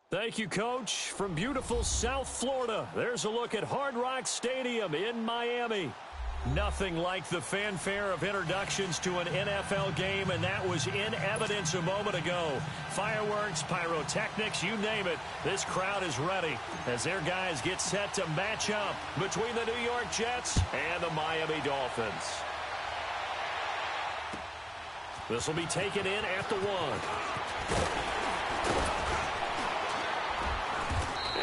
Thank you, Coach. From beautiful South Florida, there's a look at Hard Rock Stadium in Miami. Nothing like the fanfare of introductions to an NFL game, and that was in evidence a moment ago. Fireworks, pyrotechnics, you name it. This crowd is ready as their guys get set to match up between the New York Jets and the Miami Dolphins. This will be taken in at the 1.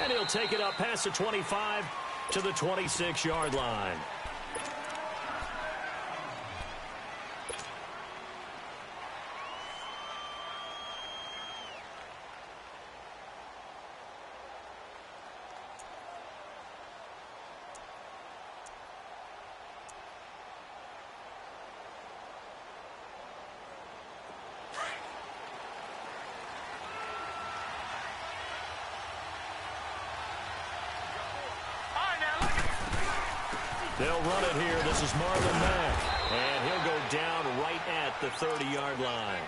And he'll take it up past the 25 to the 26-yard line. They'll run it here. This is Marlon Mack. And he'll go down right at the 30-yard line.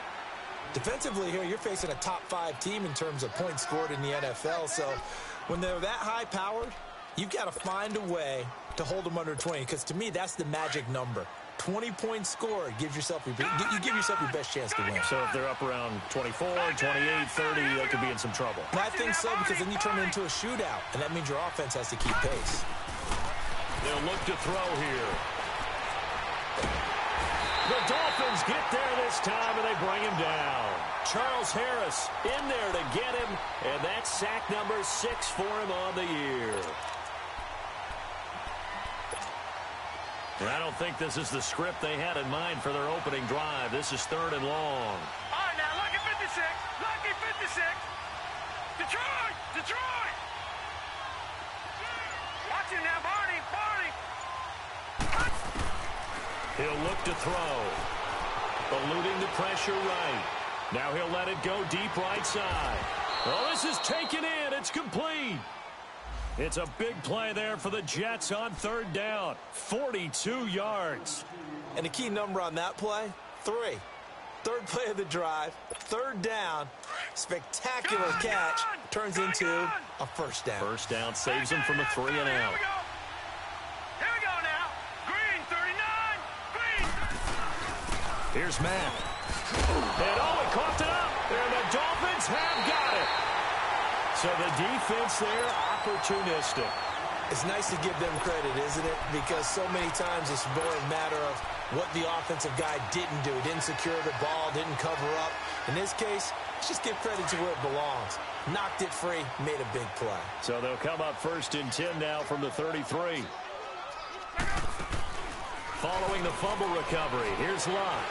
Defensively here, you're facing a top-5 team in terms of points scored in the NFL. So when they're that high-powered, you've got to find a way to hold them under 20. Because to me, that's the magic number. 20 points scored gives yourself you give yourself your best chance to win. So if they're up around 24, 28, 30, they could be in some trouble. And I think so, because then you turn it into a shootout, and that means your offense has to keep pace. They'll look to throw here. The Dolphins get there this time, and they bring him down. Charles Harris in there to get him, and that's sack number 6 for him on the year. And I don't think this is the script they had in mind for their opening drive. This is 3rd and long. All right, now, lucky 56. Lucky 56. Detroit! Detroit! Watch him now, Barney. He'll look to throw. Eluding the pressure right. Now he'll let it go deep right side. Oh, this is taken in. It's complete. It's a big play there for the Jets on 3rd down. 42 yards. And the key number on that play, 3. 3rd play of the drive, 3rd down. Spectacular catch. Turns into a 1st down. 1st down saves him from a 3 and out. Here's Mack. And he coughed it up. And the Dolphins have got it. So the defense there, opportunistic. It's nice to give them credit, isn't it? Because so many times it's more a matter of what the offensive guy didn't do. Didn't secure the ball, didn't cover up. In this case, let's just give credit to where it belongs. Knocked it free, made a big play. So they'll come up 1st and 10 now from the 33. Following the fumble recovery, here's Lott.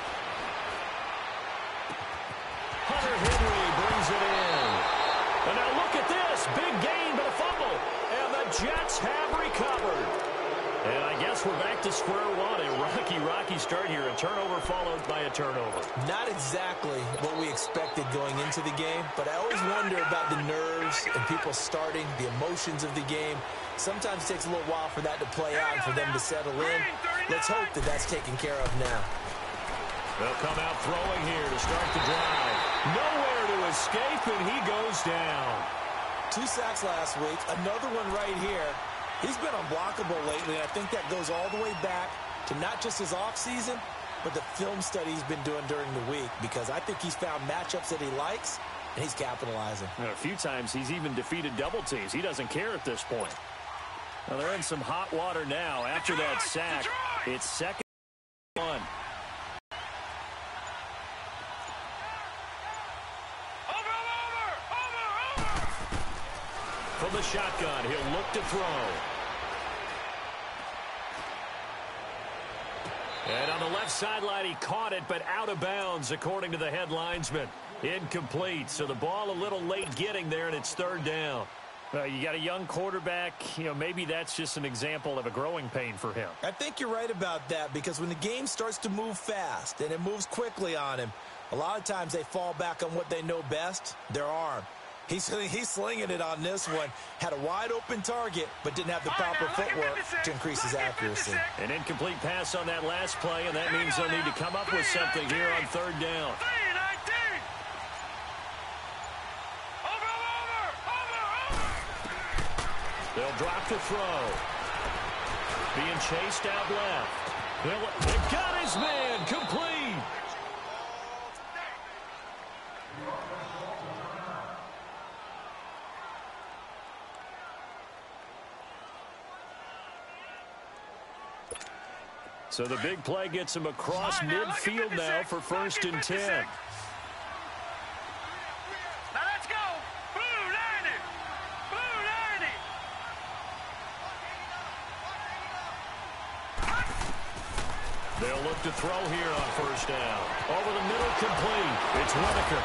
Hunter Henry brings it in. And now look at this. Big gain, but a fumble. And the Jets have recovered. And I guess we're back to square one. A rocky start here. A turnover followed by a turnover. Not exactly what we expected going into the game, but I always wonder about the nerves and people starting, the emotions of the game. Sometimes it takes a little while for that to play out and for them to settle in. Let's hope that that's taken care of now. They'll come out throwing here to start the drive. Nowhere to escape, and he goes down. 2 sacks last week, another one right here. He's been unblockable lately, and I think that goes all the way back to not just his offseason, but the film study he's been doing during the week, because I think he's found matchups that he likes, and he's capitalizing. And a few times he's even defeated double teams. He doesn't care at this point. Well, they're in some hot water now after that sack. It's 2nd and 1. From the shotgun, he'll look to throw. And on the left sideline, he caught it, but out of bounds, according to the head linesman. Incomplete, so the ball a little late getting there, and it's 3rd down. You got a young quarterback. Maybe that's just an example of a growing pain for him. I think you're right about that, because when the game starts to move fast and it moves quickly on him, a lot of times they fall back on what they know best, their arm. He's slinging it on this one. Had a wide-open target, but didn't have the proper footwork to increase his accuracy. An incomplete pass on that last play, and that means they'll need to come up with something here on 3rd down. They'll drop the throw. Being chased out left. They've got his man. Complete. So the big play gets him across midfield now for 1st and 10. Now let's go. Blue 90. Blue 90. They'll look to throw here on 1st down. Over the middle, complete. It's Whitaker.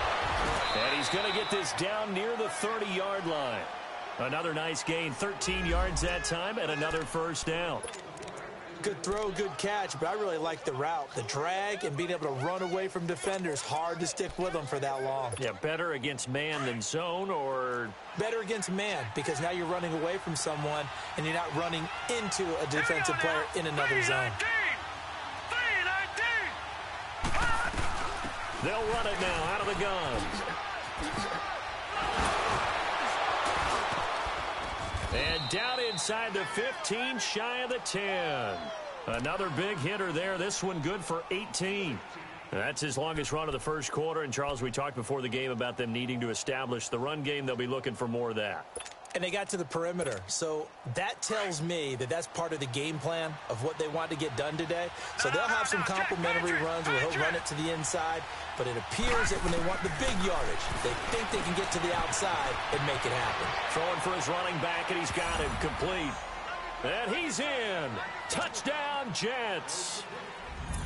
And he's going to get this down near the 30-yard line. Another nice gain, 13 yards that time, and another 1st down. Good throw, good catch, but I really like the route. The drag and being able to run away from defenders, hard to stick with them for that long. Yeah, better against man than zone, or? Better against man, because now you're running away from someone and you're not running into a defensive player in another zone. They'll run it now out of the gun. And down inside the 15, shy of the 10. Another big hitter there. This one good for 18. That's his longest run of the first quarter. And, Charles, we talked before the game about them needing to establish the run game. They'll be looking for more of that. And they got to the perimeter. So that tells me that that's part of the game plan of what they want to get done today. So they'll have some complimentary runs where he'll run it to the inside. But it appears that when they want the big yardage, they think they can get to the outside and make it happen. Throwing for his running back, and he's got him complete. And he's in. Touchdown, Jets.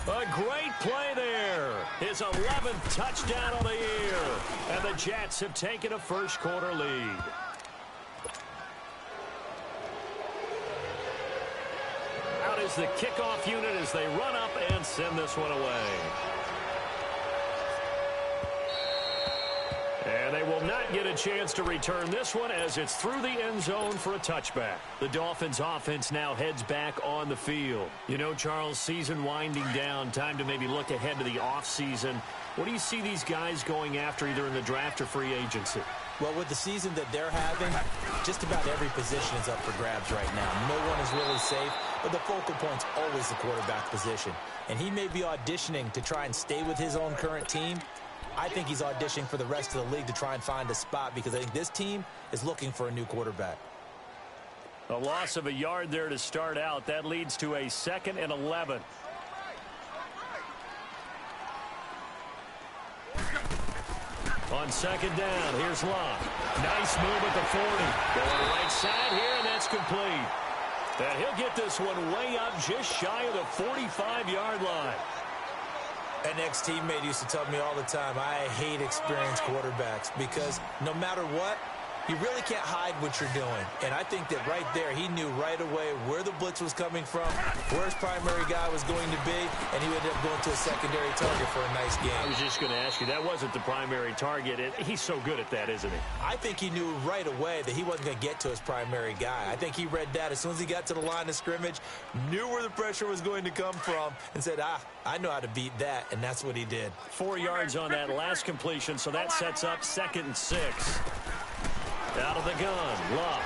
A great play there. His 11th touchdown of the year. And the Jets have taken a first quarter lead. Out is the kickoff unit as they run up and send this one away. And they will not get a chance to return this one as it's through the end zone for a touchback. The Dolphins offense now heads back on the field. You know, Charles, season winding down, time to maybe look ahead to the offseason. What do you see these guys going after either in the draft or free agency? Well, with the season that they're having, just about every position is up for grabs right now. No one is really safe, but the focal point's always the quarterback position. And he may be auditioning to try and stay with his own current team. I think he's auditioning for the rest of the league to try and find a spot because I think this team is looking for a new quarterback. A loss of a yard there to start out. That leads to a 2nd and 11. On 2nd down, here's Locke. Nice move at the 40. Going right side here, and that's complete. And he'll get this one way up just shy of the 45-yard line. An ex-teammate used to tell me all the time, I hate experienced quarterbacks because no matter what, you really can't hide what you're doing. And I think that right there, he knew right away where the blitz was coming from, where his primary guy was going to be, and he ended up going to a secondary target for a nice game. I was just going to ask you, that wasn't the primary target. He's so good at that, isn't he? I think he knew right away that he wasn't going to get to his primary guy. I think he read that as soon as he got to the line of scrimmage, knew where the pressure was going to come from, and said, I know how to beat that, and that's what he did. 4 yards on that last completion, so that sets up 2nd and 6. Out of the gun, Locke.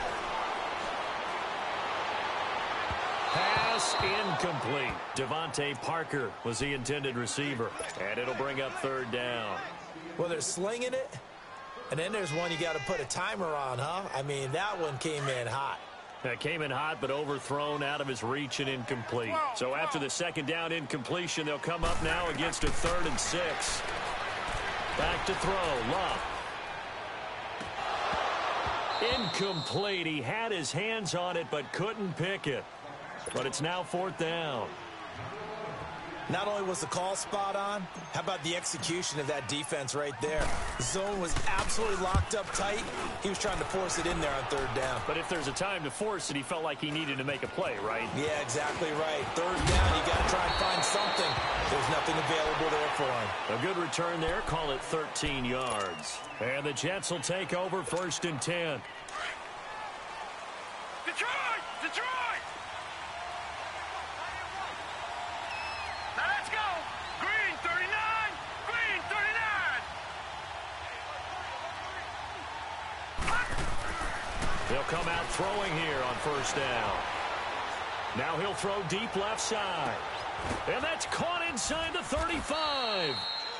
Pass incomplete. Devontae Parker was the intended receiver. And it'll bring up 3rd down. Well, they're slinging it. And then there's one you got to put a timer on, huh? I mean, that one came in hot. That came in hot, but overthrown out of his reach and incomplete. So after the 2nd down incompletion, they'll come up now against a 3rd and 6. Back to throw, Locke. Incomplete. He had his hands on it but couldn't pick it. But it's now 4th down. Not only was the call spot on, how about the execution of that defense right there? The zone was absolutely locked up tight. He was trying to force it in there on 3rd down. But if there's a time to force it, he felt like he needed to make a play, right? Yeah, exactly right. 3rd down, you got to try and find something. There's nothing available there for him. A good return there. Call it 13 yards. And the Jets will take over 1st and 10. Detroit! Detroit! Now let's go! Green 39! Green 39! They'll come out throwing here on first down. Now he'll throw deep left side. And that's caught inside the 35.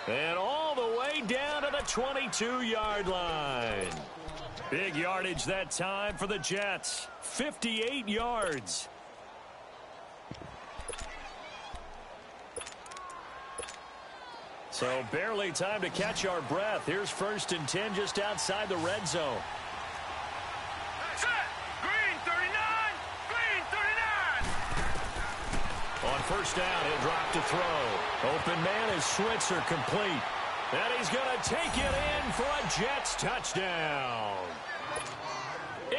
And all the way down to the 22-yard line. Big yardage that time for the Jets. 58 yards. So barely time to catch our breath. Here's 1st and 10 just outside the red zone. Set. Green 39. Green 39. On first down, he'll drop to throw. Open man is Switzer, complete. And he's going to take it in for a Jets touchdown.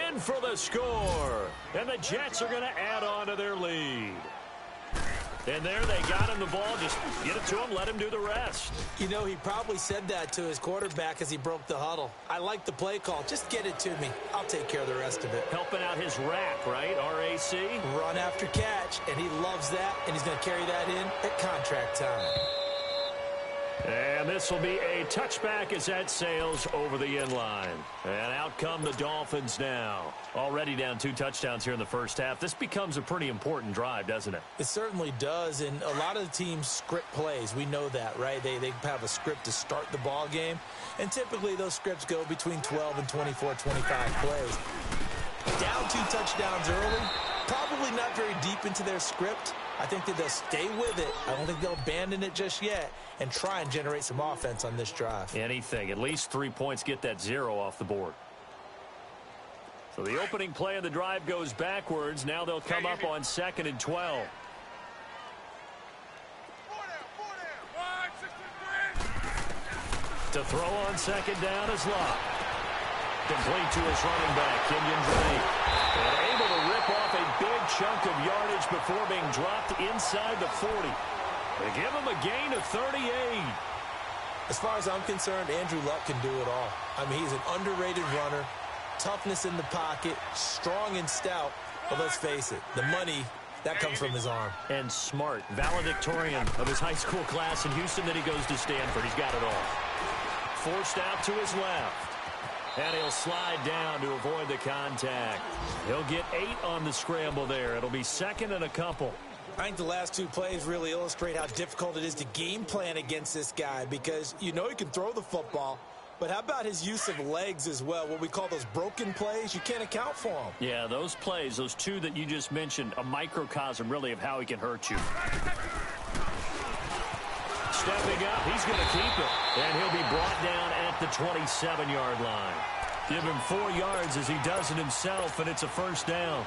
In for the score. And the Jets are going to add on to their lead. And there they got him the ball. Just get it to him, let him do the rest. You know, he probably said that to his quarterback as he broke the huddle. I like the play call. Just get it to me. I'll take care of the rest of it. Helping out his rack, right? R-A-C? Run after catch, and he loves that, and he's going to carry that in at contract time. And this will be a touchback as that sails over the end line. And out come the Dolphins now. Already down 2 touchdowns here in the first half. This becomes a pretty important drive, doesn't it? It certainly does, and a lot of the teams script plays. We know that, right? They have a script to start the ball game, and typically those scripts go between 12 and 24, 25 plays. Down 2 touchdowns early, probably not very deep into their script. I think that they'll stay with it. I don't think they'll abandon it just yet and try and generate some offense on this drive. Anything. At least 3 points, get that 0 off the board. So the opening play of the drive goes backwards. Now they'll come up on 2nd and 12. To throw on 2nd down is Locke. Complete to his running back, Kenyon Drake. And able to rip off a big chunk of yardage before being dropped inside the 40. They give him a gain of 38. As far as I'm concerned, Andrew Luck can do it all. I mean, he's an underrated runner, toughness in the pocket, strong and stout. But let's face it, the money, that comes from his arm. And smart, valedictorian of his high school class in Houston. Then he goes to Stanford. He's got it all. Forced out to his left. And he'll slide down to avoid the contact. He'll get 8 on the scramble there. It'll be 2nd and a couple. I think the last 2 plays really illustrate how difficult it is to game plan against this guy because you know he can throw the football, but how about his use of legs as well? What we call those broken plays, you can't account for them. Yeah, those plays, those 2 that you just mentioned, a microcosm really of how he can hurt you. Stepping up, he's going to keep it. And he'll be brought down at the 27-yard line. Give him 4 yards as he does it himself, and it's a first down.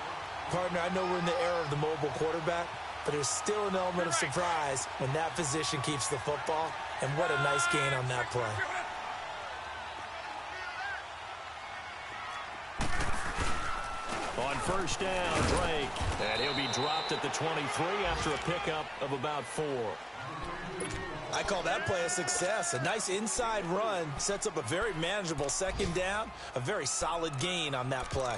Partner, I know we're in the era of the mobile quarterback, but there's still an element of surprise when that position keeps the football. And what a nice gain on that play. On first down, Drake. And he'll be dropped at the 23 after a pickup of about 4. I call that play a success. A nice inside run sets up a very manageable 2nd down. A very solid gain on that play.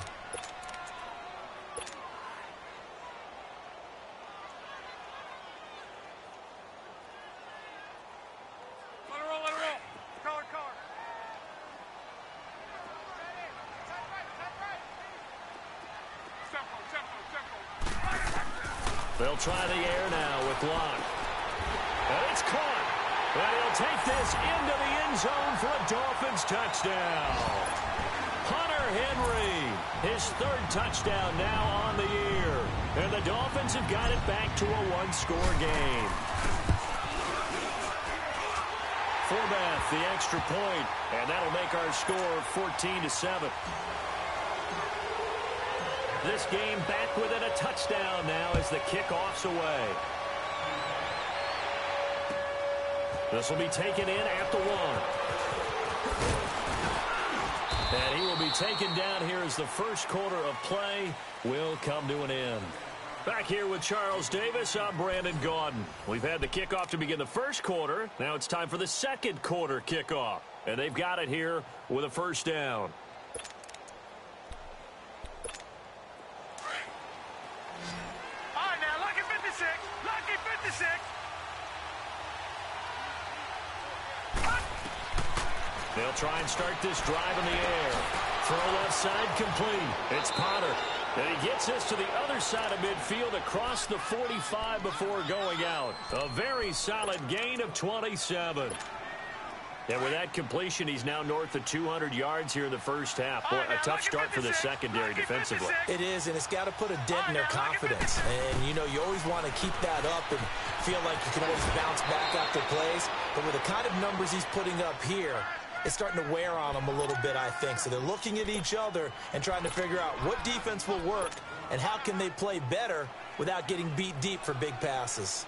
Let it roll, let it roll. Color. Tempo. They'll try the air now with Locke. And it's caught. And he'll take this into the end zone for a Dolphins touchdown. Hunter Henry, his 3rd touchdown now on the year. And the Dolphins have got it back to a 1-score game. Forbath, the extra point, and that'll make our score 14-7. This game back within a touchdown now as the kickoff's away. This will be taken in at the 1. And he will be taken down here as the first quarter of play will come to an end. Back here with Charles Davis, I'm Brandon Gaudin. We've had the kickoff to begin the first quarter. Now it's time for the second quarter kickoff. And they've got it here with a first down. All right, now, lucky 56. Lucky 56. They'll try and start this drive in the air. Throw left side complete. It's Potter. And he gets this to the other side of midfield across the 45 before going out. A very solid gain of 27. And with that completion, he's now north of 200 yards here in the first half. Boy, a tough start for the secondary defensively. It is, and it's got to put a dent in their confidence. And, you know, you always want to keep that up and feel like you can always bounce back after plays. But with the kind of numbers he's putting up here, it's starting to wear on them a little bit, I think. So they're looking at each other and trying to figure out what defense will work and how can they play better without getting beat deep for big passes.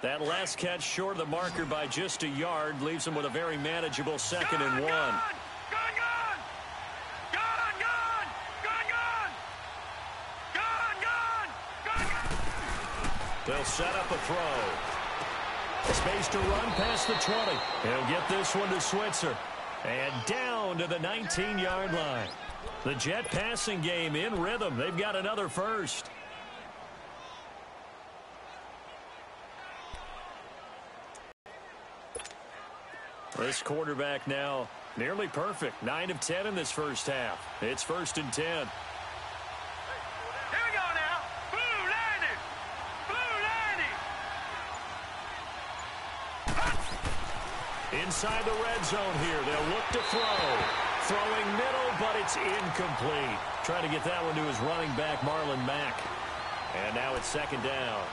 That last catch short of the marker by just a yard leaves him with a very manageable 2nd and 1. They'll set up a throw. Space to run past the 20. He'll get this one to Switzer. And down to the 19-yard line. The Jet passing game in rhythm. They've got another first. This quarterback now nearly perfect. 9 of 10 in this first half. It's 1st and 10. Inside the red zone here. They'll look to throw. Throwing middle, but it's incomplete. Trying to get that one to his running back, Marlon Mack. And now it's 2nd down.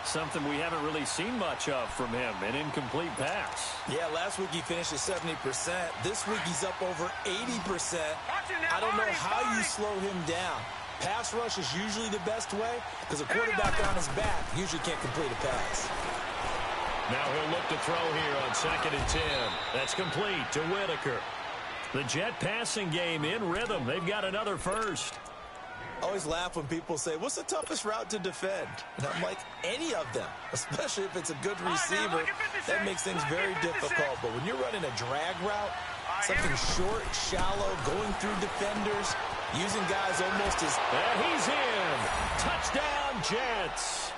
Something we haven't really seen much of from him, an incomplete pass. Yeah, last week he finished at 70%. This week he's up over 80%. I don't know how you slow him down. Pass rush is usually the best way because a quarterback on his back usually can't complete a pass. Now he'll look to throw here on 2nd and 10. That's complete to Whitaker. The Jet passing game in rhythm. They've got another first. I always laugh when people say, what's the toughest route to defend? And I'm like, any of them, especially if it's a good receiver. That makes things very difficult. But when you're running a drag route, something short, shallow, going through defenders, using guys almost as... And he's in. Touchdown, Jets.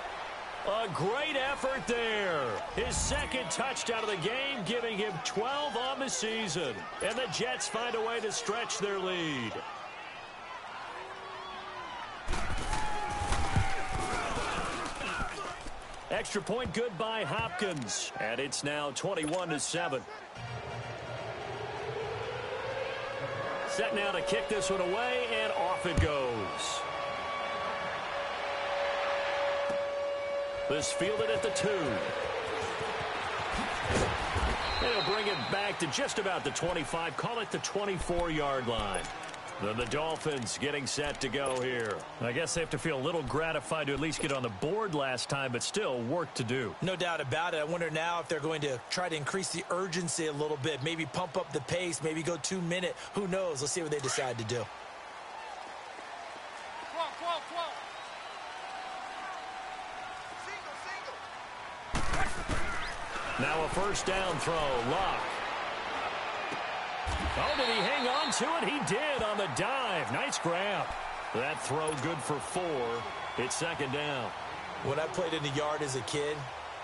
A great effort there. His 2nd touchdown of the game, giving him 12 on the season. And the Jets find a way to stretch their lead. Extra point good by Hopkins. And it's now 21-7. Set now to kick this one away, and off it goes. This fielded at the 2. They'll bring it back to just about the 25. Call it the 24-yard line. Then the Dolphins getting set to go here. I guess they have to feel a little gratified to at least get on the board last time, but still work to do. No doubt about it. I wonder now if they're going to try to increase the urgency a little bit, maybe pump up the pace, maybe go 2-minute. Who knows? Let's see what they decide to do. Now a 1st down throw. Luck. Oh, did he hang on to it? He did on the dive. Nice grab. That throw good for 4. It's 2nd down. When I played in the yard as a kid,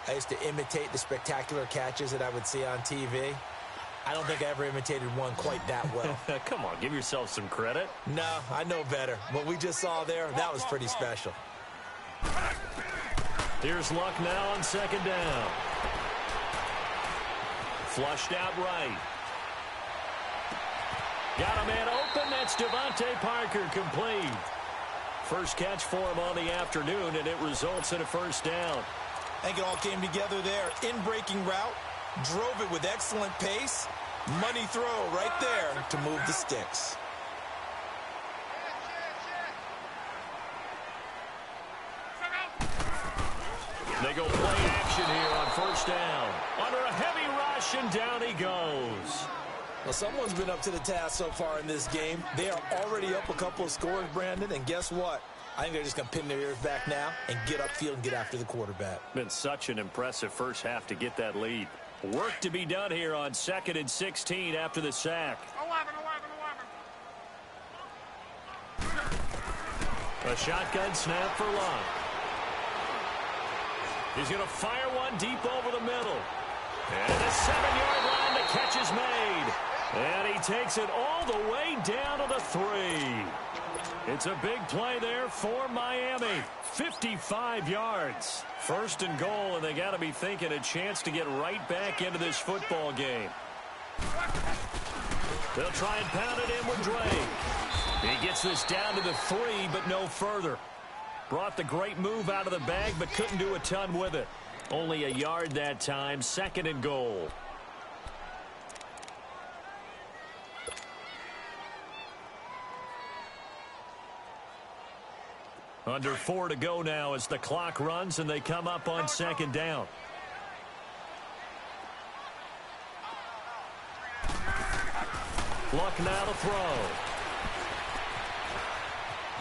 I used to imitate the spectacular catches that I would see on TV. I don't think I ever imitated one quite that well. Come on, give yourself some credit. No, I know better. What we just saw there, that was pretty special. Here's Luck now on 2nd down. Flushed out right. Got a man open. That's Devontae Parker, complete. First catch for him on the afternoon, and it results in a 1st down. I think it all came together there. In-breaking route, drove it with excellent pace. Money throw right there to move the sticks. They go play action here on 1st down. Under a heavy rush, and down he goes. Well, someone's been up to the task so far in this game. They are already up a couple of scores, Brandon, and guess what? I think they're just going to pin their ears back now and get upfield and get after the quarterback. Been such an impressive first half to get that lead. Work to be done here on 2nd and 16 after the sack. 11. A shotgun snap for Luck. He's going to fire one deep over the middle. And the 7-yard line, the catch is made. And he takes it all the way down to the 3. It's a big play there for Miami. 55 yards. First and goal, and they got to be thinking a chance to get right back into this football game. They'll try and pound it in with Drake. He gets this down to the 3, but no further. Brought the great move out of the bag, but couldn't do a ton with it. Only a yard that time, second and goal. Under 4 to go now as the clock runs and they come up on second down. Luck now to throw.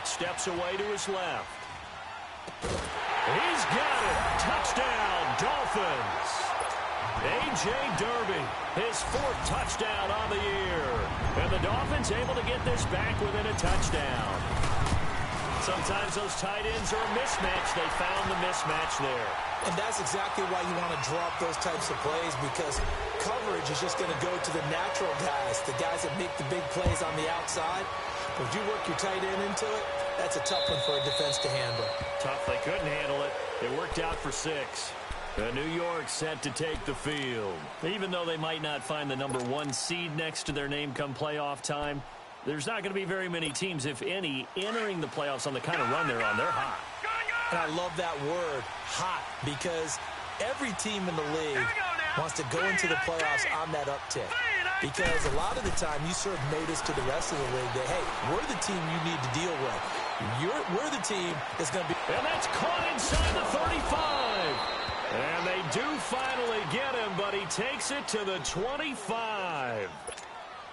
Steps away to his left. He's got it. Touchdown, Dolphins. A.J. Derby, his 4th touchdown on the year. And the Dolphins able to get this back within a touchdown. Sometimes those tight ends are a mismatch. They found the mismatch there. And that's exactly why you want to draw up those types of plays, because coverage is just going to go to the natural guys, the guys that make the big plays on the outside. But if you work your tight end into it, that's a tough one for a defense to handle. Tough. They couldn't handle it. It worked out for 6. New York set to take the field. Even though they might not find the number 1 seed next to their name come playoff time, there's not going to be very many teams, if any, entering the playoffs on the kind of run they're on. They're hot. And I love that word, hot, because every team in the league wants to go into the playoffs on that uptick. Because a lot of the time you serve notice to the rest of the league that, hey, we're the team you need to deal with. We're the team that's going to be... And that's caught inside the 35. And they do finally get him, but he takes it to the 25.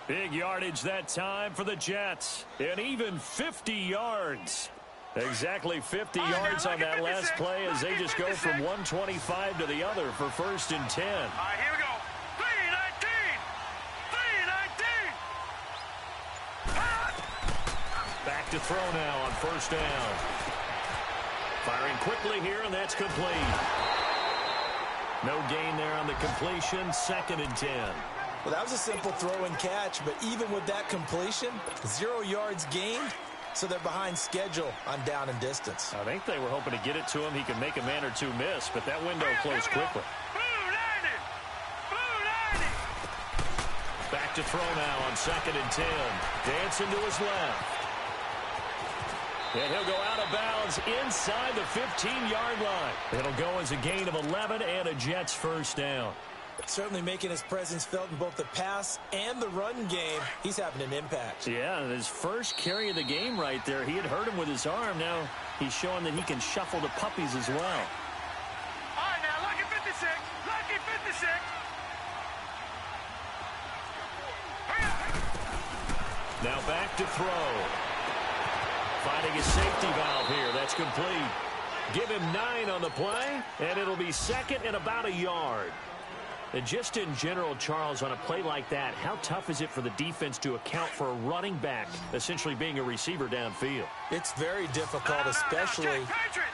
Big yardage that time for the Jets. And even 50 yards. Exactly 50 yards on that last play as they just go from 125 to the other for 1st and 10. All right, here we go. 319. 319. Back to throw now on 1st down. Firing quickly here, and that's complete. No gain there on the completion. 2nd and 10. Well, that was a simple throw and catch, but even with that completion, 0 yards gained, so they're behind schedule on down and distance. I think they were hoping to get it to him. He could make a man or two miss, but that window closed quickly. Back to throw now on 2nd and 10. Dancing to his left. And he'll go out of bounds inside the 15-yard line. It'll go as a gain of 11 and a Jets 1st down. Certainly making his presence felt in both the pass and the run game. He's having an impact. Yeah, his first carry of the game right there. He had hurt him with his arm. Now he's showing that he can shuffle the puppies as well. All right, now, lucky 56. Lucky 56. Now back to throw. Finding his safety valve here. That's complete. Give him 9 on the play, and it'll be 2nd and about a yard. And just in general, Charles, on a play like that, how tough is it for the defense to account for a running back essentially being a receiver downfield? It's very difficult, especially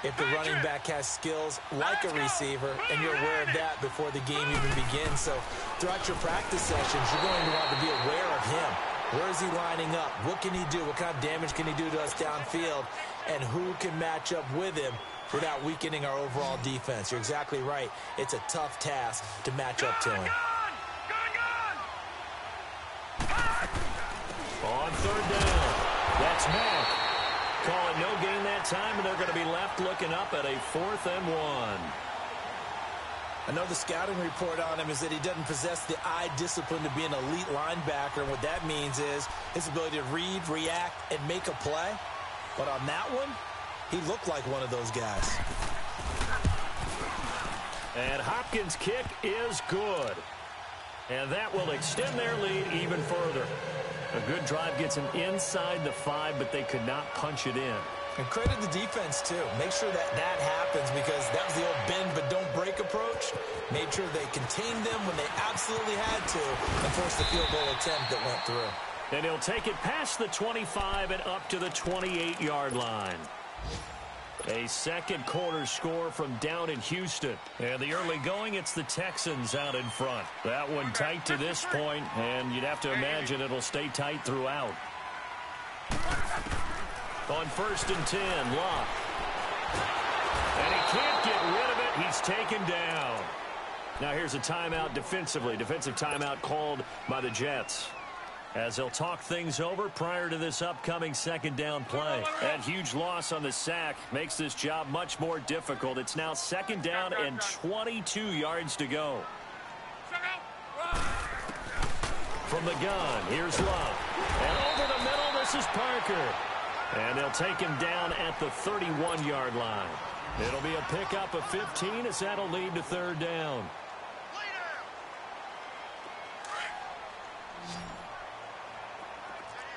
if the running back has skills like a receiver, and you're aware of that before the game even begins. So throughout your practice sessions, you're going to want to be aware of him. Where is he lining up? What can he do? What kind of damage can he do to us downfield? And who can match up with him without weakening our overall defense? You're exactly right. It's a tough task to match up to him. On 3rd down, that's Mack. Call it no gain that time, and they're going to be left looking up at a 4th and 1. I know the scouting report on him is that he doesn't possess the eye discipline to be an elite linebacker. And what that means is his ability to read, react, and make a play. But on that one, he looked like one of those guys. And Hopkins' kick is good. And that will extend their lead even further. A good drive gets them inside the 5, but they could not punch it in. And credit the defense, too. Make sure that happens, because that was the old bend but don't break approach. Made sure they contained them when they absolutely had to and forced the field goal attempt that went through. And he'll take it past the 25 and up to the 28-yard line. A second quarter score from down in Houston. And the early going, it's the Texans out in front. That one tight to this point, and you'd have to imagine it'll stay tight throughout. On 1st and 10, Locke. And he can't get rid of it. He's taken down. Now here's a timeout defensively. Defensive timeout called by the Jets, as they'll talk things over prior to this upcoming second down play. That huge loss on the sack makes this job much more difficult. It's now second down and 22 yards to go. From the gun, here's Love. And over the middle, this is Parker. And they'll take him down at the 31-yard line. It'll be a pickup of 15 as that'll lead to third down.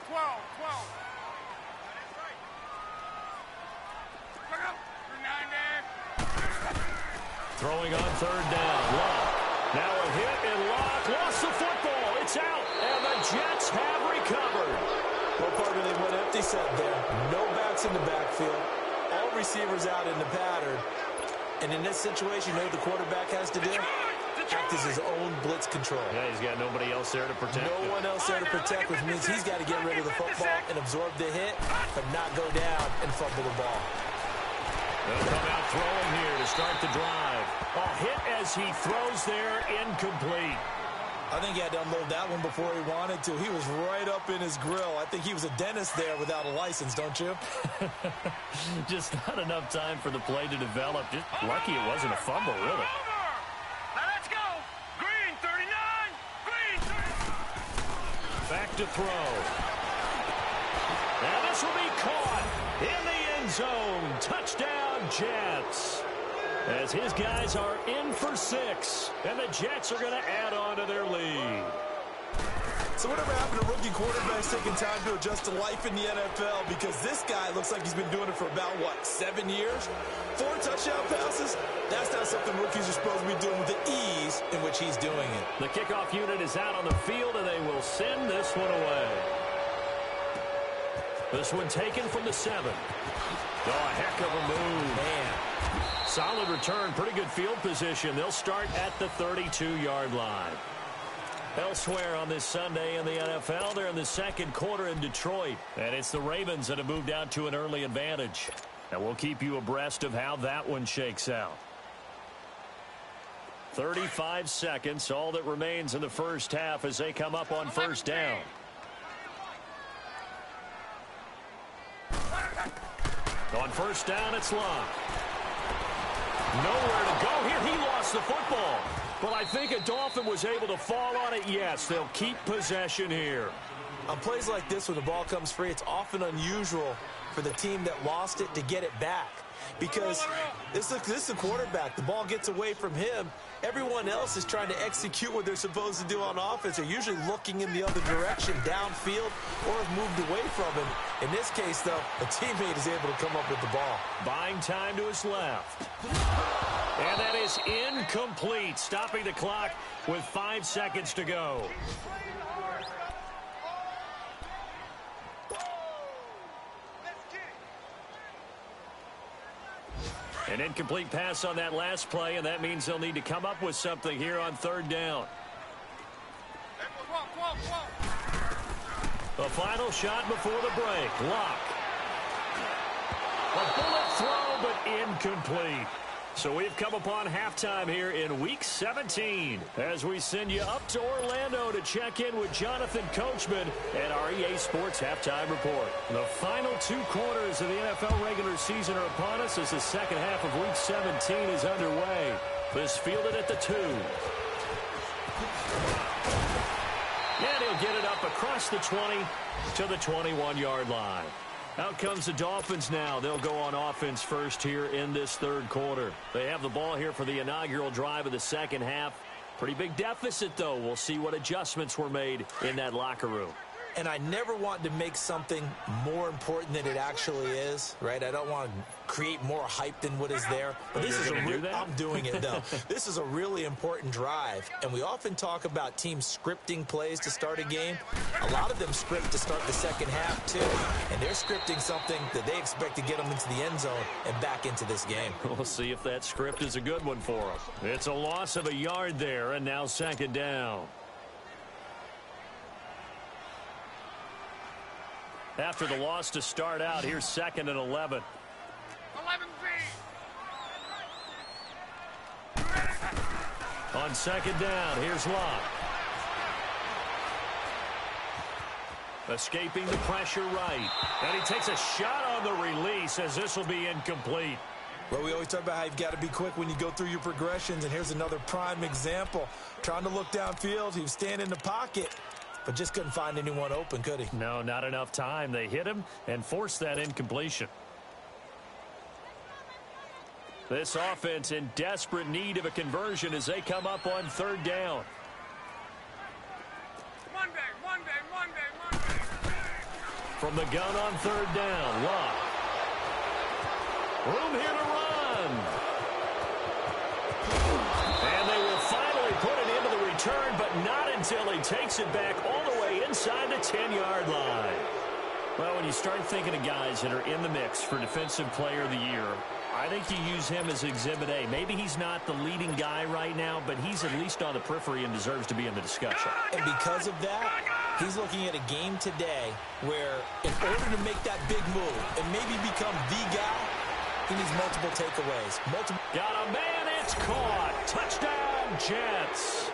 12. Throwing on third down. Locke. Now a hit, and Locke lost the football. It's out, and the Jets have recovered. Well, Parker, they went empty set there. No backs in the backfield. All receivers out in the pattern. And in this situation, you know what the quarterback has to do? Act as his own blitz control. Yeah, he's got nobody else there to protect. No one else there to protect, which means he's got to get rid of the football and absorb the hit, but not go down and fumble the ball. They'll come out throwing here to start the drive. A hit as he throws there, incomplete. I think he had to unload that one before he wanted to. He was right up in his grill. I think he was a dentist there without a license, don't you? Just not enough time for the play to develop. Just lucky it wasn't a fumble, really. Now let's go. Green 39. Green 39. Back to throw. And this will be caught in the end zone. Touchdown, Jets. As his guys are in for 6, and the Jets are going to add on to their lead. So whatever happened to rookie quarterbacks taking time to adjust to life in the NFL? Because this guy looks like he's been doing it for about, 7 years? 4 touchdown passes? That's not something rookies are supposed to be doing with the ease in which he's doing it. The kickoff unit is out on the field, and they will send this one away. This one taken from the 7. Oh, a heck of a move. Man. Solid return, pretty good field position. They'll start at the 32-yard line. Elsewhere on this Sunday in the NFL, they're in the second quarter in Detroit. And it's the Ravens that have moved out to an early advantage. And we'll keep you abreast of how that one shakes out. 35 seconds, all that remains in the first half as they come up on first down. On first down, it's Locke. Nowhere to go here. He lost the football. Well, I think a Dolphin was able to fall on it. Yes, they'll keep possession here. On plays like this, when the ball comes free, it's often unusual for the team that lost it to get it back. Because this is a quarterback. The ball gets away from him. Everyone else is trying to execute what they're supposed to do on offense. They're usually looking in the other direction, downfield, or have moved away from him. In this case, though, a teammate is able to come up with the ball. Buying time to his left. And that is incomplete, stopping the clock with 5 seconds to go. An incomplete pass on that last play, and that means they'll need to come up with something here on third down. The final shot before the break. Locke. A bullet throw, but incomplete. So we've come upon halftime here in Week 17 as we send you up to Orlando to check in with Jonathan Coachman and our EA Sports Halftime Report. The final 2 quarters of the NFL regular season are upon us as the second half of Week 17 is underway. This fielded at the 2. And he'll get it up across the 20 to the 21-yard line. Out comes the Dolphins now. They'll go on offense first here in this third quarter. They have the ball here for the inaugural drive of the second half. Pretty big deficit, though. We'll see what adjustments were made in that locker room. And I never want to make something more important than it actually is, right? I don't want to create more hype than what is there. But this is I'm doing it, though. This is a really important drive. And we often talk about teams scripting plays to start a game. A lot of them script to start the second half, too. And they're scripting something that they expect to get them into the end zone and back into this game. We'll see if that script is a good one for them. It's a loss of a yard there, and now second down. After the loss to start out, here's 2nd and 11. 11-3. On second down, here's Locke. Escaping the pressure right. And he takes a shot on the release as this will be incomplete. Well, we always talk about how you've got to be quick when you go through your progressions, and here's another prime example. Trying to look downfield, he was standing in the pocket, but just couldn't find anyone open, could he? No, not enough time. They hit him and forced that incompletion. This offense in desperate need of a conversion as they come up on third down. Monday. From the gun on third down, Locke. Room here to run. And they will finally put it into the return, but not until he takes it back all the way inside the 10-yard line. Well, when you start thinking of guys that are in the mix for Defensive Player of the Year, I think you use him as Exhibit A. Maybe he's not the leading guy right now, but he's at least on the periphery and deserves to be in the discussion. And because of that, he's looking at a game today where in order to make that big move and maybe become the guy, he needs multiple takeaways. Got a man, it's caught. Touchdown, Jets.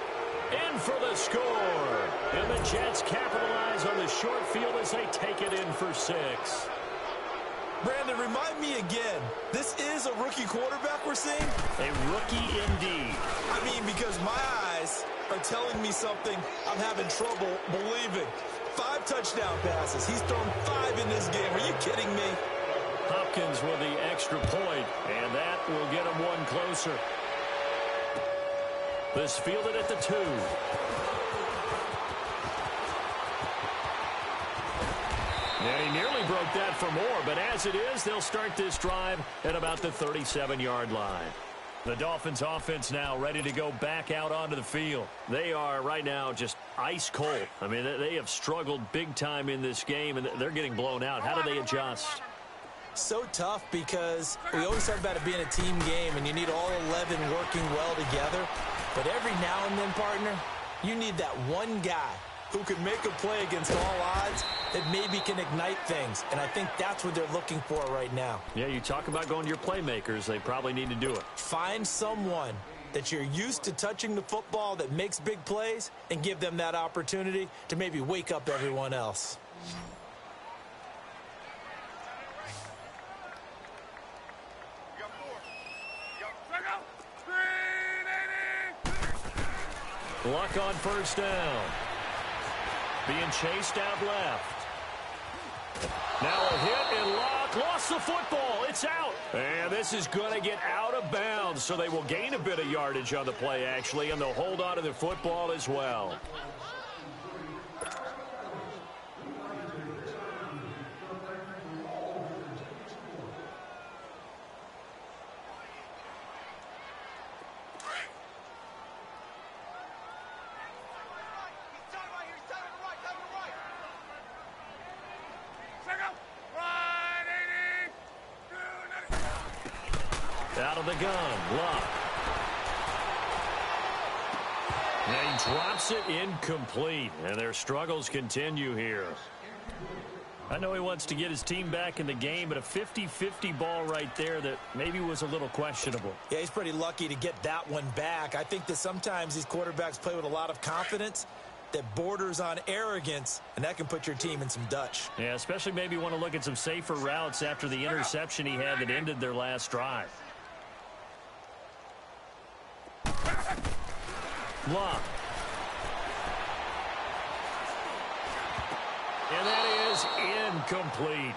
In for the score. And the Jets capitalize on the short field as they take it in for 6. Brandon, remind me again, this is a rookie quarterback we're seeing? A rookie indeed. I mean, because my eyes are telling me something I'm having trouble believing. 5 touchdown passes. He's thrown 5 in this game. Are you kidding me? Hopkins with the extra point, and that will get him one closer. This fielded at the 2. And he nearly broke that for more, but as it is, they'll start this drive at about the 37-yard line. The Dolphins offense now ready to go back out onto the field. They are right now just ice cold. I mean, they have struggled big time in this game, and they're getting blown out. How do they adjust? So tough because we always talk about it being a team game, and you need all 11 working well together. But every now and then, partner, you need that one guy who can make a play against all odds that maybe can ignite things. And I think that's what they're looking for right now. Yeah, you talk about going to your playmakers. They probably need to do it. Find someone that you're used to touching the football that makes big plays and give them that opportunity to maybe wake up everyone else. Luck on first down. Being chased out left. Now a hit, and Luck lost the football. It's out. And this is going to get out of bounds, so they will gain a bit of yardage on the play, actually, and they'll hold on to the football as well. Out of the gun, Luck. And he drops it incomplete, and their struggles continue here. I know he wants to get his team back in the game, but a 50-50 ball right there that maybe was a little questionable. Yeah, he's pretty lucky to get that one back. I think that sometimes these quarterbacks play with a lot of confidence that borders on arrogance, and that can put your team in some Dutch. Yeah, especially maybe want to look at some safer routes after the interception he had that ended their last drive. Luck. And that is incomplete.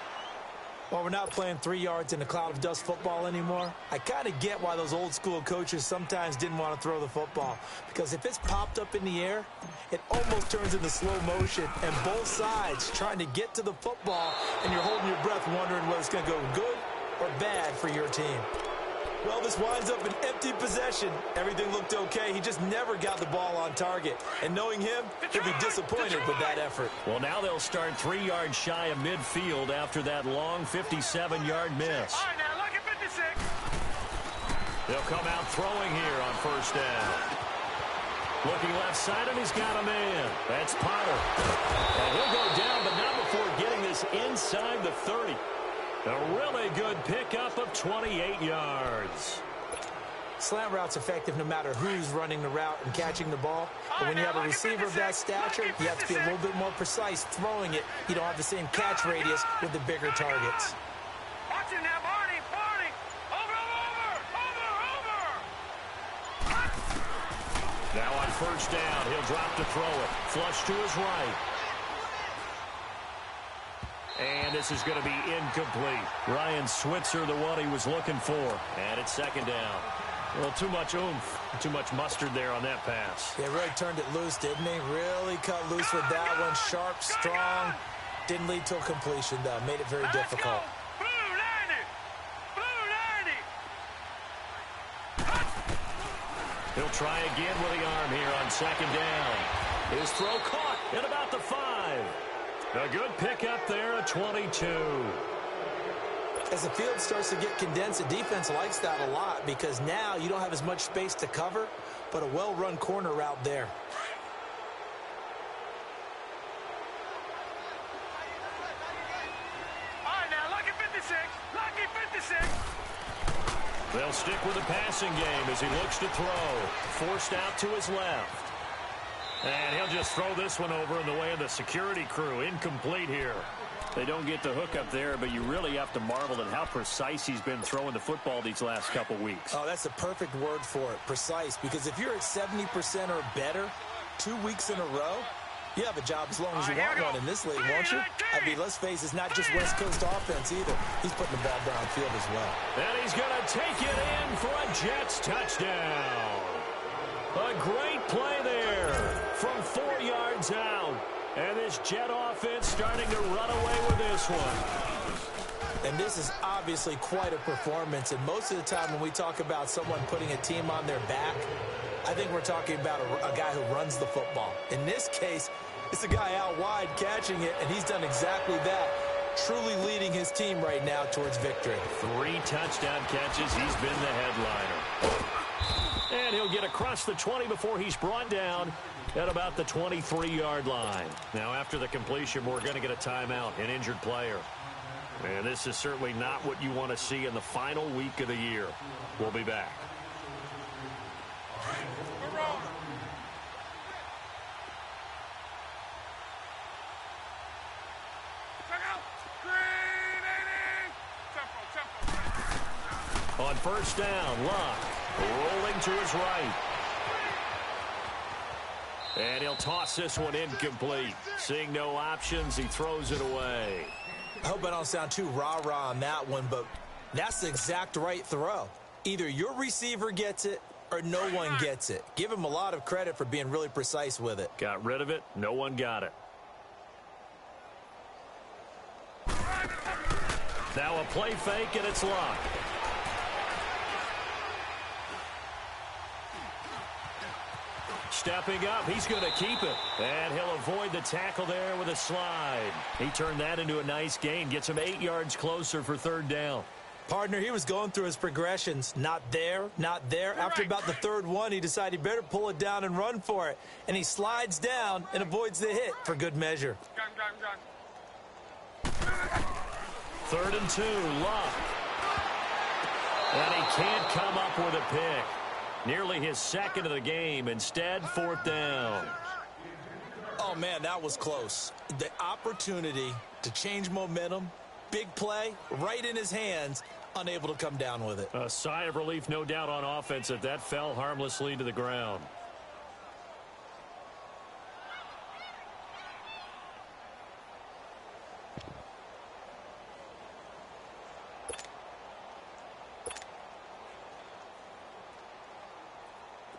While we're not playing 3 yards in a cloud of dust football anymore, I kind of get why those old school coaches sometimes didn't want to throw the football. Because if it's popped up in the air, it almost turns into slow motion, and both sides trying to get to the football, and you're holding your breath wondering whether it's going to go good or bad for your team. Well, this winds up an empty possession. Everything looked okay. He just never got the ball on target. And knowing him, he'll be disappointed with that effort. Well, now they'll start 3 yards shy of midfield after that long 57-yard miss. All right, now, look at 56. They'll come out throwing here on first down. Looking left side, and he's got a man. That's Potter. And he'll go down, but not before getting this inside the 30. A really good pickup of 28 yards. Slant route's effective no matter who's running the route and catching the ball. But when you have a receiver of that stature, you have to be a little bit more precise throwing it. You don't have the same catch radius with the bigger targets. Watch it now, Barney. Over. Now on first down, he'll drop to throw it. Flush to his right. And this is going to be incomplete. Ryan Switzer, the one he was looking for. And it's second down. Well, too much oomph, too much mustard there on that pass. Yeah, really turned it loose, didn't he? Really cut loose with that one. Sharp, strong. Didn't lead to a completion, though. Made it very difficult. Blue 90. He'll try again with the arm here on second down. His throw caught at about the 5. A good pickup there at 22. As the field starts to get condensed, the defense likes that a lot because now you don't have as much space to cover, but a well-run corner route there. All right, now, lucky 56. Lucky 56. They'll stick with the passing game as he looks to throw. Forced out to his left. And he'll just throw this one over in the way of the security crew. Incomplete here. They don't get the hook up there, but you really have to marvel at how precise he's been throwing the football these last couple weeks. Oh, that's the perfect word for it, precise. Because if you're at 70% or better 2 weeks in a row, you have a job as long as you want one in this league, won't you? I mean, let's face it, it's not just West Coast offense either. He's putting the ball downfield as well. And he's going to take it in for a Jets touchdown. A great play there from 4 yards out. And this Jet offense starting to run away with this one. And this is obviously quite a performance. And most of the time when we talk about someone putting a team on their back, I think we're talking about a guy who runs the football. In this case, it's a guy out wide catching it, and he's done exactly that. Truly leading his team right now towards victory. 3 touchdown catches. He's been the headliner. And he'll get across the 20 before he's brought down at about the 23-yard line. Now, after the completion, we're going to get a timeout, an injured player. And this is certainly not what you want to see in the final week of the year. We'll be back. On first down, Luck rolling to his right. And he'll toss this one incomplete. Seeing no options, he throws it away. I hope I don't sound too rah-rah on that one, but that's the exact right throw. Either your receiver gets it or no one gets it. Give him a lot of credit for being really precise with it. Got rid of it. No one got it. Now a play fake, and it's Luck. Stepping up, he's going to keep it. And he'll avoid the tackle there with a slide. He turned that into a nice gain. Gets him 8 yards closer for third down. Partner, he was going through his progressions. Not there, not there. After about the third one, he decided he better pull it down and run for it. And he slides down and avoids the hit for good measure. Third and 2, Luck. And he can't come up with a pick. Nearly his second of the game. Instead, fourth down. Oh, man, that was close. The opportunity to change momentum, big play, right in his hands, unable to come down with it. A sigh of relief, no doubt, on offense if that fell harmlessly to the ground.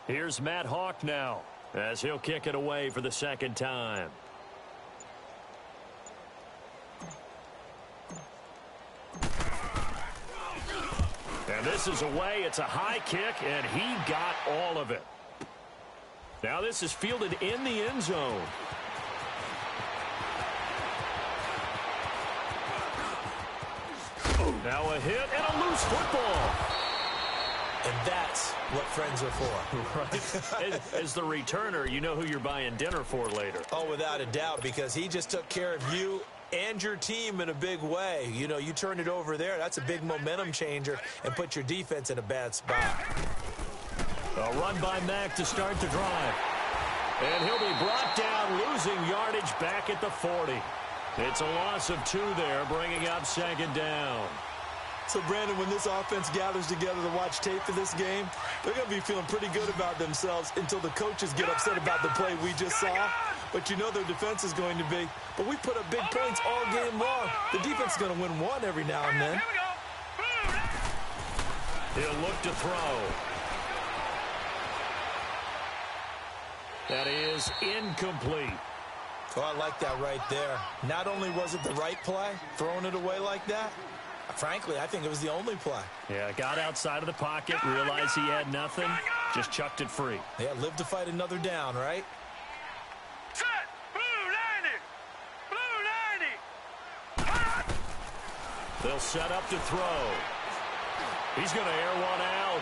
Here's Matt Hawk now as he'll kick it away for the second time. And this is away. It's a high kick, and he got all of it. Now this is fielded in the end zone. Now a hit and a loose football. And that's what friends are for. Right. As the returner, you know who you're buying dinner for later. Oh, without a doubt, because he just took care of you and your team in a big way. You know, you turn it over there, that's a big momentum changer and put your defense in a bad spot. A run by Mack to start the drive. And he'll be brought down, losing yardage back at the 40. It's a loss of 2 there, bringing up second down. So, Brandon, when this offense gathers together to watch tape for this game, they're going to be feeling pretty good about themselves until the coaches get upset about the play we just saw. But you know their defense is going to be. But we put up big points all game long. The defense is going to win one every now and then. He'll look to throw. That is incomplete. Oh, I like that right there. Not only was it the right play, throwing it away like that, frankly, I think it was the only play. Yeah, got outside of the pocket, realized he had nothing, just chucked it free. Yeah, live to fight another down, right? Set! Blue 90! Blue 90! They'll set up to throw. He's going to air one out.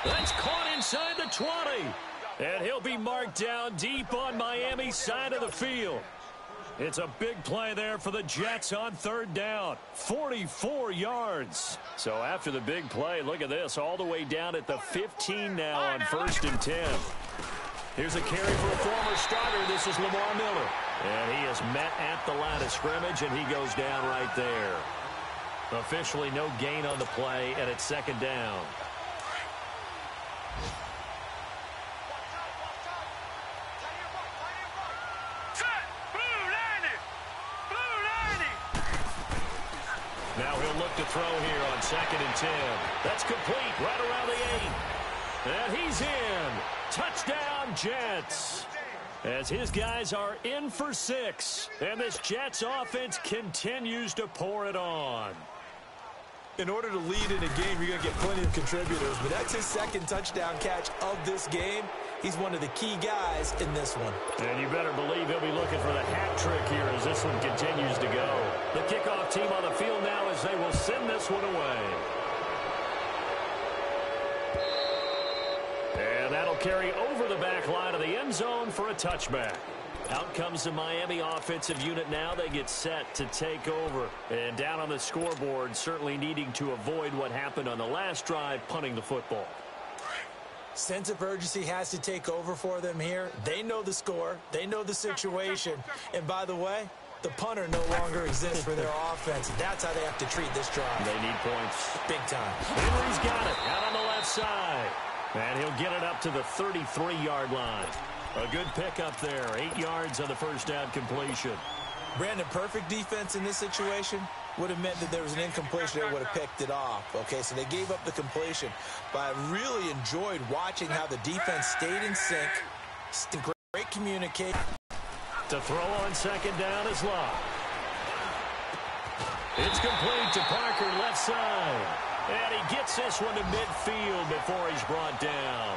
That's caught inside the 20. And he'll be marked down deep on Miami's side of the field. It's a big play there for the Jets on third down. 44 yards. So after the big play, look at this, all the way down at the 15 now on 1st and 10. Here's a carry for a former starter. This is Lamar Miller. And he is met at the line of scrimmage, and he goes down right there. Officially no gain on the play, and it's second down. Now he'll look to throw here on 2nd and 10. That's complete right around the 8. And he's in. Touchdown, Jets. As his guys are in for 6. And this Jets offense continues to pour it on. In order to lead in a game, you're going to get plenty of contributors. But that's his second touchdown catch of this game. He's one of the key guys in this one. And you better believe he'll be looking for the hat trick here as this one continues to go. The kickoff team on the field now as they will send this one away. And that'll carry over the back line of the end zone for a touchback. Out comes the Miami offensive unit now. They get set to take over. And down on the scoreboard, certainly needing to avoid what happened on the last drive, punting the football. Sense of urgency has to take over for them here. They know the score. They know the situation. And by the way, the punter no longer exists for their offense. That's how they have to treat this drive. They need points. Big time. Henry's got it out on the left side. And he'll get it up to the 33-yard line. A good pickup there. 8 yards on the first down completion. Brandon, perfect defense in this situation would have meant that there was an incompletion. They would have picked it off. Okay, so they gave up the completion. But I really enjoyed watching how the defense stayed in sync. Great communication. To throw on second down is Locke. It's complete to Parker left side. And he gets this one to midfield before he's brought down.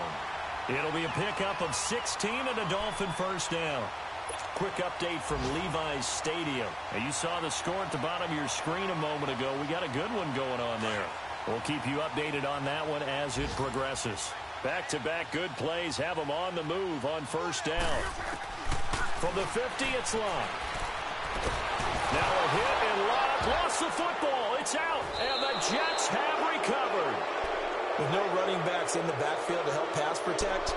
It'll be a pickup of 16 and a Dolphin first down. Quick update from Levi's Stadium. Now, you saw the score at the bottom of your screen a moment ago. We got a good one going on there. We'll keep you updated on that one as it progresses. Back-to-back good plays have them on the move on first down. From the 50, it's Locke. Now a hit, and Locke lost the football. It's out, and the Jets have recovered. With no running backs in the backfield to help pass protect,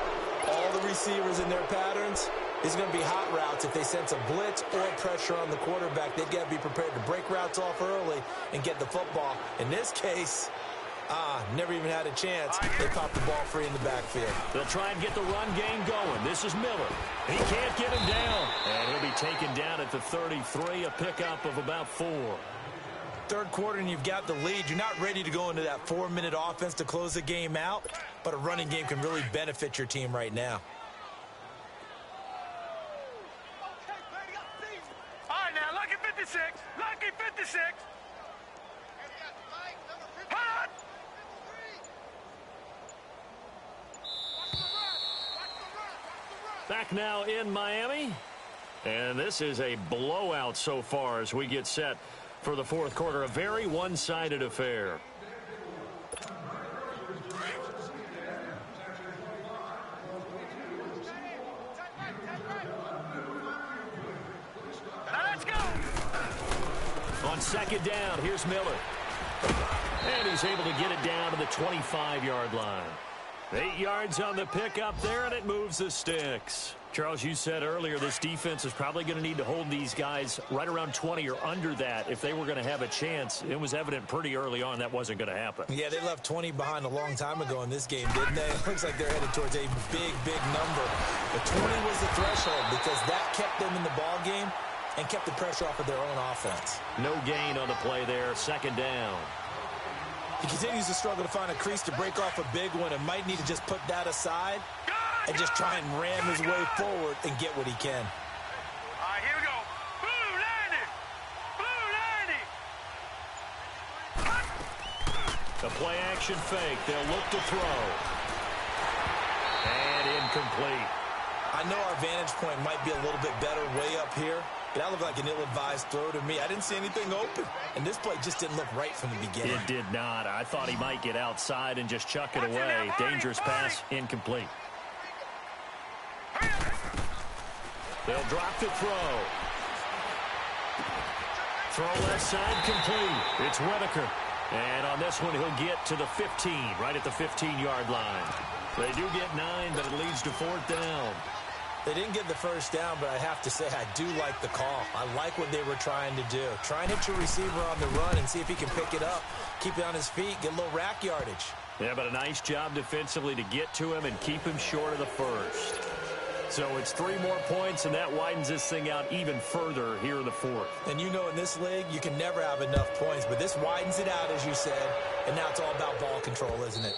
all the receivers in their patterns, it's going to be hot routes. If they sense a blitz or pressure on the quarterback, they've got to be prepared to break routes off early and get the football. In this case, never even had a chance. They popped the ball free in the backfield. They'll try and get the run game going. This is Miller. He can't get him down. And he'll be taken down at the 33, a pickup of about 4. Third quarter and you've got the lead. You're not ready to go into that 4-minute offense to close the game out, but a running game can really benefit your team right now. All right, now, lucky 56. Lucky 56. Hold on. Back now in Miami. And this is a blowout so far as we get set for the fourth quarter. A very one-sided affair. Let's go. On second down, here's Miller. And he's able to get it down to the 25-yard line. 8 yards on the pickup there, and it moves the sticks. Charles, you said earlier this defense is probably going to need to hold these guys right around 20 or under that if they were going to have a chance. It was evident pretty early on that wasn't going to happen. Yeah, they left 20 behind a long time ago in this game, didn't they? It looks like they're headed towards a big, big number. But 20 was the threshold because that kept them in the ball game and kept the pressure off of their own offense. No gain on the play there. Second down. He continues to struggle to find a crease to break off a big one and might need to just put that aside and just try and ram his way forward and get what he can. All right, here we go. Blue 90. Blue 90. The play action fake. They'll look to throw. And incomplete. I know our vantage point might be a little bit better way up here, but that looked like an ill-advised throw to me. I didn't see anything open, and this play just didn't look right from the beginning. It did not. I thought he might get outside and just chuck it away. Dangerous pass, incomplete. They'll drop the throw. Throw left side, complete. It's Whitaker. And on this one, he'll get to the 15, right at the 15-yard line. They do get 9, but it leads to fourth down. They didn't get the first down, but I have to say I do like the call. I like what they were trying to do. Try and hit your receiver on the run and see if he can pick it up, keep it on his feet, get a little rack yardage. Yeah, but a nice job defensively to get to him and keep him short of the first. So it's 3 more points, and that widens this thing out even further here in the fourth. And you know in this league, you can never have enough points, but this widens it out, as you said, and now it's all about ball control, isn't it?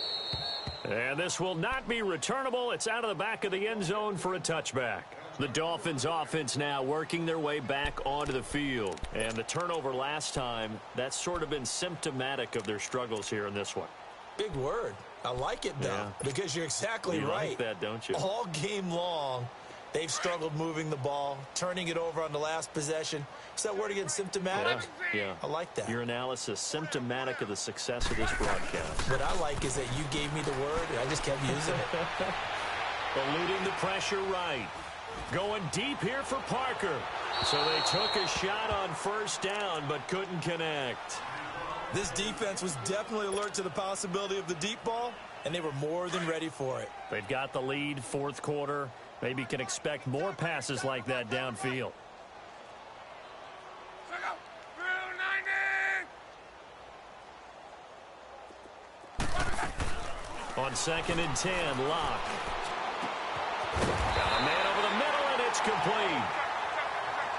And this will not be returnable. It's out of the back of the end zone for a touchback. The Dolphins offense now working their way back onto the field. And the turnover last time, that's sort of been symptomatic of their struggles here in this one. Big word. I like it, though, because you're exactly right. You like that, don't you? All game long, they've struggled moving the ball, turning it over on the last possession. Is that word again, symptomatic? Yeah. I like that. Your analysis, symptomatic of the success of this broadcast. What I like is that you gave me the word, and I just kept using it. Eluding the pressure right. Going deep here for Parker. So they took a shot on first down, but couldn't connect. This defense was definitely alert to the possibility of the deep ball, and they were more than ready for it. They've got the lead, fourth quarter. Maybe can expect more passes like that downfield. Blue 90. On 2nd and 10, Locke. Got a man over the middle, and it's complete.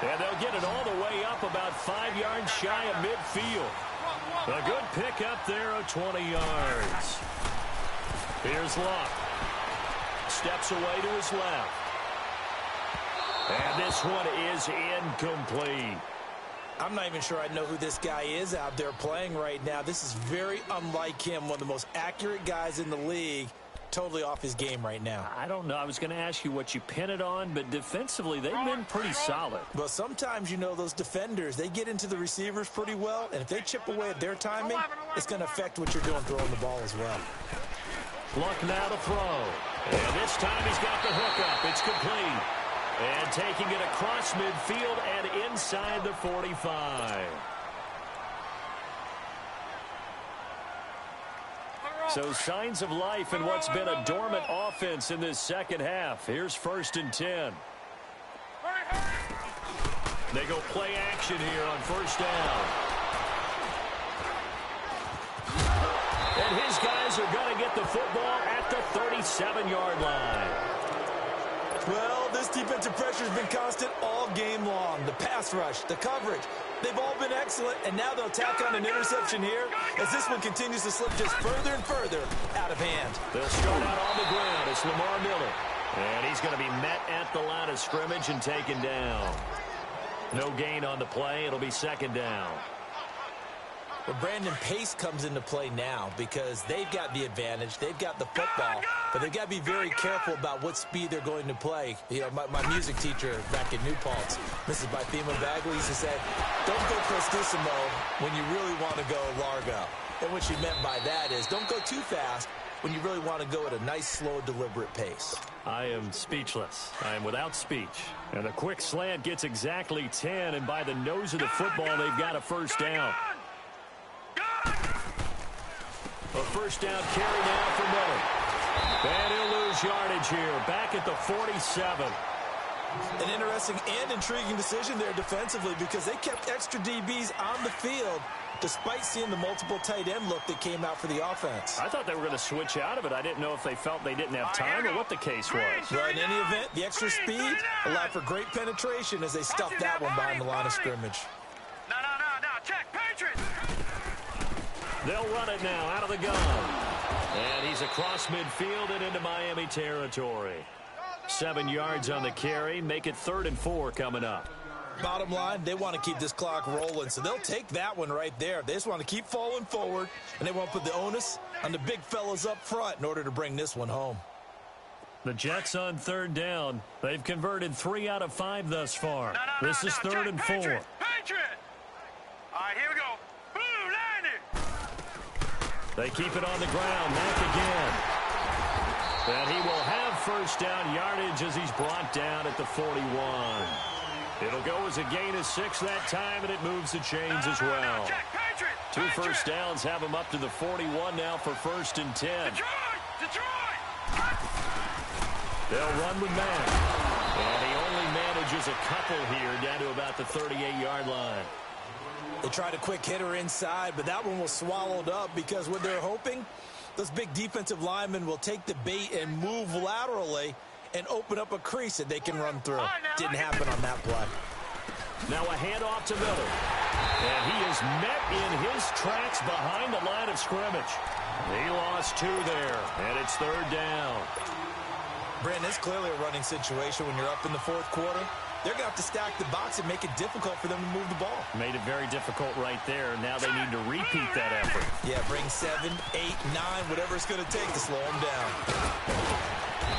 And they'll get it all the way up about 5 yards shy of midfield. A good pickup there of 20 yards. Here's Locke. Steps away to his left. And this one is incomplete. I'm not even sure I know who this guy is out there playing right now. This is very unlike him, one of the most accurate guys in the league. Totally off his game right now. I don't know. I was going to ask you what you pin it on, but defensively, they've been pretty solid. Well, sometimes, you know, those defenders, they get into the receivers pretty well, and if they chip away at their timing, it's going to affect what you're doing throwing the ball as well. Luck now to throw. And this time he's got the hook up. It's complete. And taking it across midfield and inside the 45. So signs of life in what's been a dormant offense in this second half. Here's 1st and 10. They go play action here on first down. And his guys are going to get the football at the 37-yard line. Well, this defensive pressure has been constant all game long. The pass rush, the coverage, they've all been excellent, and now they'll tack on an interception here as this one continues to slip just further and further out of hand. They'll start out on the ground. It's Lamar Miller. And he's going to be met at the line of scrimmage and taken down. No gain on the play. It'll be second down. Well, Brandon, pace comes into play now because they've got the advantage. They've got the football, but they've got to be very careful about what speed they're going to play. You know, my music teacher back in New Paltz, Mrs. Bythema Bagley, used to say, don't go prestissimo when you really want to go largo. And what she meant by that is don't go too fast when you really want to go at a nice, slow, deliberate pace. I am speechless. I am without speech. And a quick slant gets exactly 10, and by the nose of the football, they've got a first down. A first down carry now for Miller. And he'll lose yardage here, back at the 47. An interesting and intriguing decision there defensively because they kept extra DBs on the field despite seeing the multiple tight end look that came out for the offense. I thought they were going to switch out of it. I didn't know if they felt they didn't have time or what the case was. Well, in any event, the extra speed allowed for great penetration as they stuffed that one behind the line of scrimmage. No. Check, Patriots. They'll run it now out of the gun. And he's across midfield and into Miami territory. 7 yards on the carry. Make it 3rd and 4 coming up. Bottom line, they want to keep this clock rolling, so they'll take that one right there. They just want to keep falling forward, and they want to put the onus on the big fellas up front in order to bring this one home. The Jets on 3rd down. They've converted 3 out of 5 thus far. This is 3rd and 4. Patriot. All right, here we go. Boom, landed. They keep it on the ground. Mack again. And he will have first down yardage as he's brought down at the 41. It'll go as a gain of 6 that time, and it moves the chains as well. Check, Patriot. 2 first downs have him up to the 41 now for 1st and 10. Detroit. They'll run with Mack. And he only manages a couple here down to about the 38-yard line. They tried a quick hitter inside, but that one was swallowed up because what they're hoping, those big defensive linemen will take the bait and move laterally and open up a crease that they can run through. Didn't happen on that play. Now a handoff to Miller. And he is met in his tracks behind the line of scrimmage. He lost 2 there, and it's 3rd down. Brandon, it's clearly a running situation when you're up in the 4th quarter. They're going to have to stack the box and make it difficult for them to move the ball. Made it very difficult right there. Now they need to repeat that effort. Yeah, bring 7, 8, 9, whatever it's going to take to slow them down.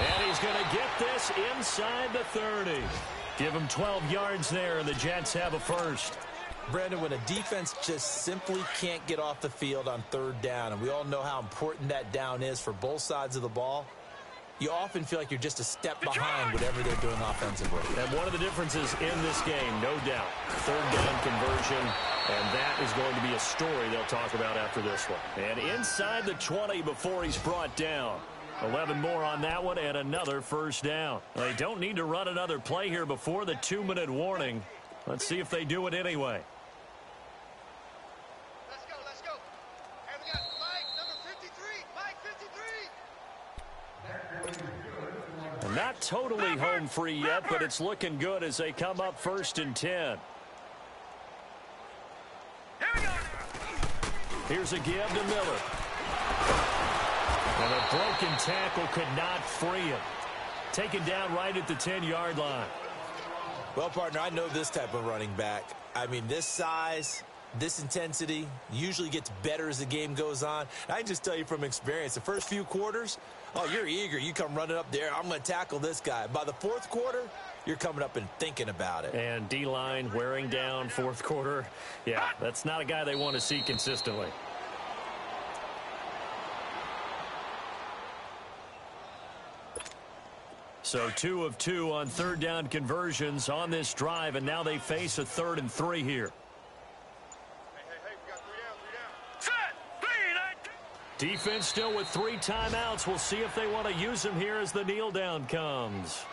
And he's going to get this inside the 30. Give him 12 yards there, and the Jets have a first. Brandon, when a defense just simply can't get off the field on 3rd down, and we all know how important that down is for both sides of the ball, you often feel like you're just a step behind whatever they're doing offensively. And one of the differences in this game, no doubt, 3rd down conversion, and that is going to be a story they'll talk about after this one. And inside the 20 before he's brought down. 11 more on that one and another first down. They don't need to run another play here before the 2-minute warning. Let's see if they do it anyway. Let's go. And we got Mike, number 53. Mike 53. Not totally home free yet, but it's looking good as they come up 1st and 10. Here we go. Here's a give to Miller. And a broken tackle could not free him. Taken down right at the 10-yard line. Well, partner, I know this type of running back. I mean, this size, this intensity usually gets better as the game goes on. I can just tell you from experience, the first few quarters, oh, you're eager. You come running up there. I'm going to tackle this guy. By the 4th quarter, you're coming up and thinking about it. And D-line wearing down 4th quarter. Yeah, that's not a guy they want to see consistently. So 2 of 2 on 3rd down conversions on this drive, and now they face a 3rd and 3 here. Hey, we got 3 down. Set. Defense still with 3 timeouts. We'll see if they want to use them here as the kneel down comes.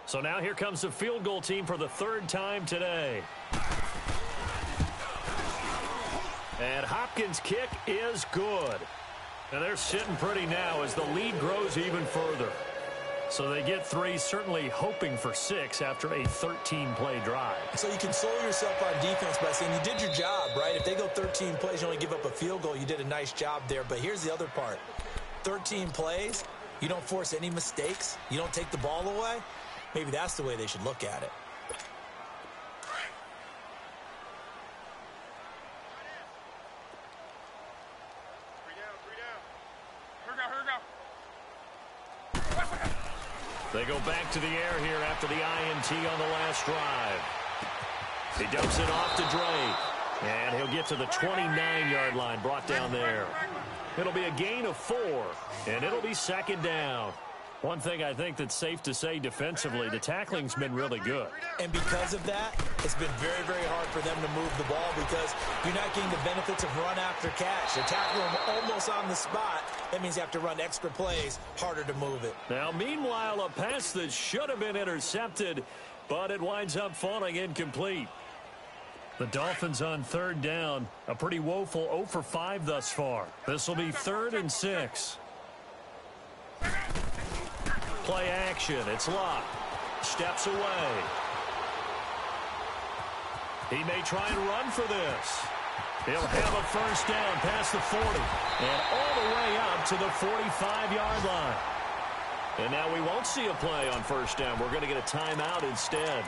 So now here comes the field goal team for the 3rd time today. And Hopkins' kick is good. And they're sitting pretty now as the lead grows even further. So they get 3, certainly hoping for 6 after a 13-play drive. So you console yourself on defense by saying you did your job, right? If they go 13 plays, you only give up a field goal, you did a nice job there. But here's the other part. 13 plays, you don't force any mistakes, you don't take the ball away. Maybe that's the way they should look at it. They go back to the air here after the INT on the last drive. He dumps it off to Drake. And he'll get to the 29-yard line, brought down there. It'll be a gain of 4, and it'll be second down. One thing I think that's safe to say defensively, the tackling's been really good. And because of that, it's been very, very hard for them to move the ball because you're not getting the benefits of run after catch. They're tackling them almost on the spot. That means you have to run extra plays, harder to move it. Now, meanwhile, a pass that should have been intercepted, but it winds up falling incomplete. The Dolphins on third down, a pretty woeful 0 for 5 thus far. This will be 3rd and 6. Play action. It's Luck. Steps away. He may try and run for this. He'll have a first down past the 40 and all the way up to the 45-yard line. And now we won't see a play on first down. We're going to get a timeout instead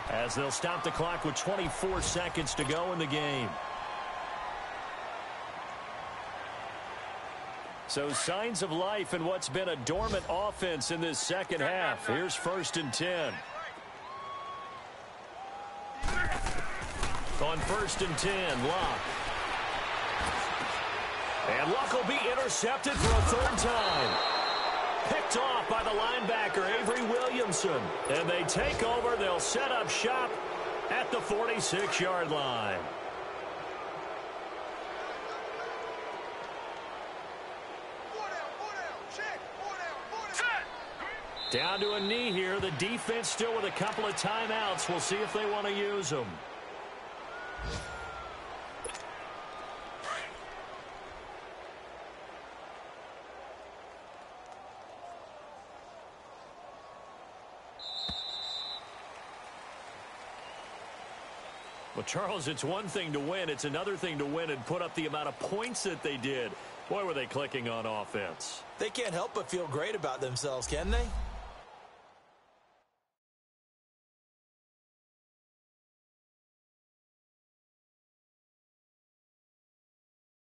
as they'll stop the clock with 24 seconds to go in the game. So signs of life in what's been a dormant offense in this second half. Here's 1st and 10. On 1st and 10, Luck. And Luck will be intercepted for a 3rd time. Picked off by the linebacker, Avery Williamson. And they take over. They'll set up shop at the 46-yard line. Down to a knee here. The defense still with a couple of timeouts. We'll see if they want to use them. Well, Charles, it's one thing to win. It's another thing to win and put up the amount of points that they did. Boy, were they clicking on offense. They can't help but feel great about themselves, can they?